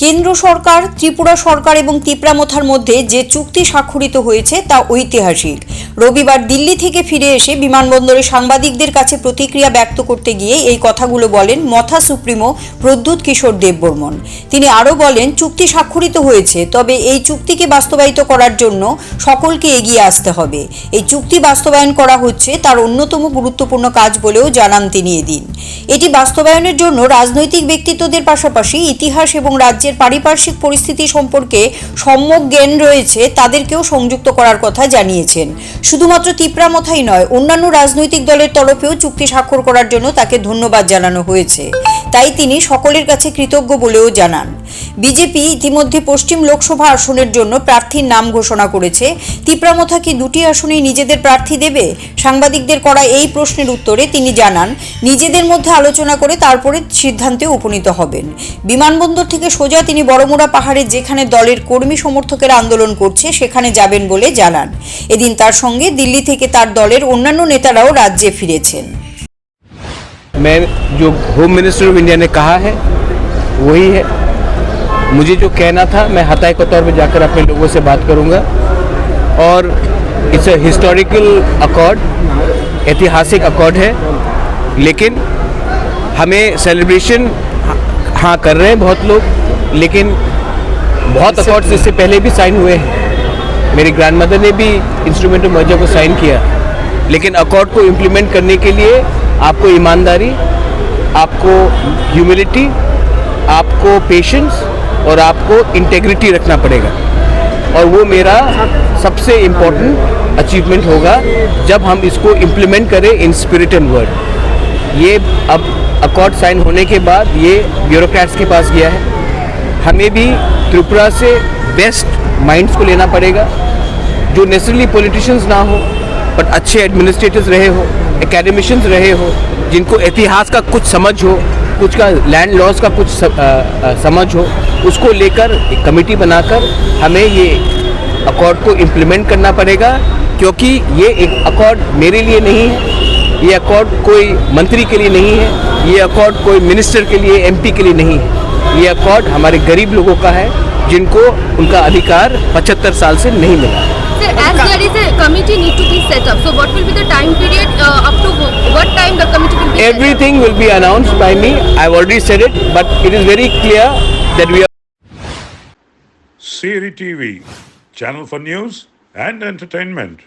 কেন্দ্র সরকার, ত্রিপুরা সরকার এবং তিপ্রামথার মধ্যে যে চুক্তি স্বাক্ষরিত হয়েছে তা ঐতিহাসিক। রবিবার দিল্লি থেকে ফিরে এসে বিমানবন্দরে সাংবাদিকদের কাছে প্রতিক্রিয়া ব্যক্ত করতে গিয়ে এই কথাগুলো বলেন মথা সুপ্রিমো প্রদ্যুৎ কিশোর দেববর্মন। তিনি আরও বলেন, চুক্তি স্বাক্ষরিত হয়েছে, তবে এই চুক্তিকে বাস্তবায়িত করার জন্য সকলকে এগিয়ে আসতে হবে। এই চুক্তি বাস্তবায়ন করা হচ্ছে তার অন্যতম গুরুত্বপূর্ণ কাজ বলেও জানান তিনি এদিন। এটি বাস্তবায়নের জন্য রাজনৈতিক ব্যক্তিত্বদের পাশাপাশি ইতিহাস এবং রাজ্যের পারিপার্শ্বিক পরিস্থিতি সম্পর্কে সম্যক জ্ঞান রয়েছে তাদেরকেও সংযুক্ত করার কথা জানিয়েছেন। শুধুমাত্র তিপ্রামথাই নয়, অন্যান্য রাজনৈতিক দলের তরফেও চুক্তি স্বাক্ষর করার জন্য তাকে ধন্যবাদ জানানো হয়েছে। তাই তিনি সকলের কাছে কৃতজ্ঞ বলেও জানান। বিজেপি ইতিমধ্যে পশ্চিম লোকসভা আসনের জন্য প্রার্থীর নাম ঘোষণা করেছে। তিপ্রামথা কি দুটি আসনেই নিজেদের প্রার্থী দেবে? সাংবাদিকদের করা এই প্রশ্নের উত্তরে তিনি জানান, নিজেদের মধ্যে আলোচনা করে তারপরে সিদ্ধান্তে উপনীত হবেন। বিমানবন্দর থেকে সোজা তিনি বড়মুড়া পাহাড়ে যেখানে দলের কর্মী সমর্থকেরা আন্দোলন করছে সেখানে যাবেন বলে জানান। এদিন তার সঙ্গে দিল্লি থেকে তার দলের অন্যান্য নেতারাও রাজ্যে ফিরেছেন। मैं जो होम मिनिस्टर ऑफ इंडिया ने कहा है वही है। मुझे जो कहना था मैं हताई के तौर पे जाकर अपने लोगों से बात करूंगा। और इट्स अ हिस्टोरिकल अकॉर्ड, ऐतिहासिक अकॉर्ड है, लेकिन हमें सेलिब्रेशन हाँ कर रहे हैं बहुत लोग, लेकिन बहुत अकॉर्ड्स इससे पहले भी साइन हुए हैं। मेरी ग्रैंडमदर ने भी इंस्ट्रूमेंट ऑफ मर्जर को साइन किया, लेकिन अकॉर्ड को इम्प्लीमेंट करने के लिए आपको ईमानदारी, आपको ह्यूमिलिटी, आपको पेशेंस और आपको इंटेग्रिटी रखना पड़ेगा। और वो मेरा सबसे इम्पोर्टेंट अचीवमेंट होगा जब हम इसको इम्प्लीमेंट करें इन स्पिरिट एंड वर्ड। ये अब अकॉर्ड साइन होने के बाद ये ब्यूरोक्रेट्स के पास गया है। हमें भी त्रिपुरा से बेस्ट माइंड्स को लेना पड़ेगा, जो नेसेसरली पॉलिटिशियंस ना हो बट अच्छे एडमिनिस्ट्रेटर्स रहे हो, एकेडमिशियंस रहे हो, जिनको इतिहास का कुछ समझ हो, कुछ का लैंड लॉस का कुछ समझ हो, उसको लेकर एक कमेटी बनाकर हमें ये अकॉर्ड को इम्प्लीमेंट करना पड़ेगा। क्योंकि ये एक अकॉर्ड मेरे लिए नहीं है, ये अकॉर्ड कोई मंत्री के लिए नहीं है, ये अकॉर्ड कोई मिनिस्टर के लिए, एमपी के लिए नहीं है। ये अकॉर्ड हमारे गरीब लोगों का है, जिनको उनका अधिकार 75 साल से नहीं मिला। Sir, as there is a committee need to be set up, so what will be the time period up to what time the committee will be Everything will be announced by me. I've already said it, but it is very clear that we are Siri TV, channel for news and entertainment.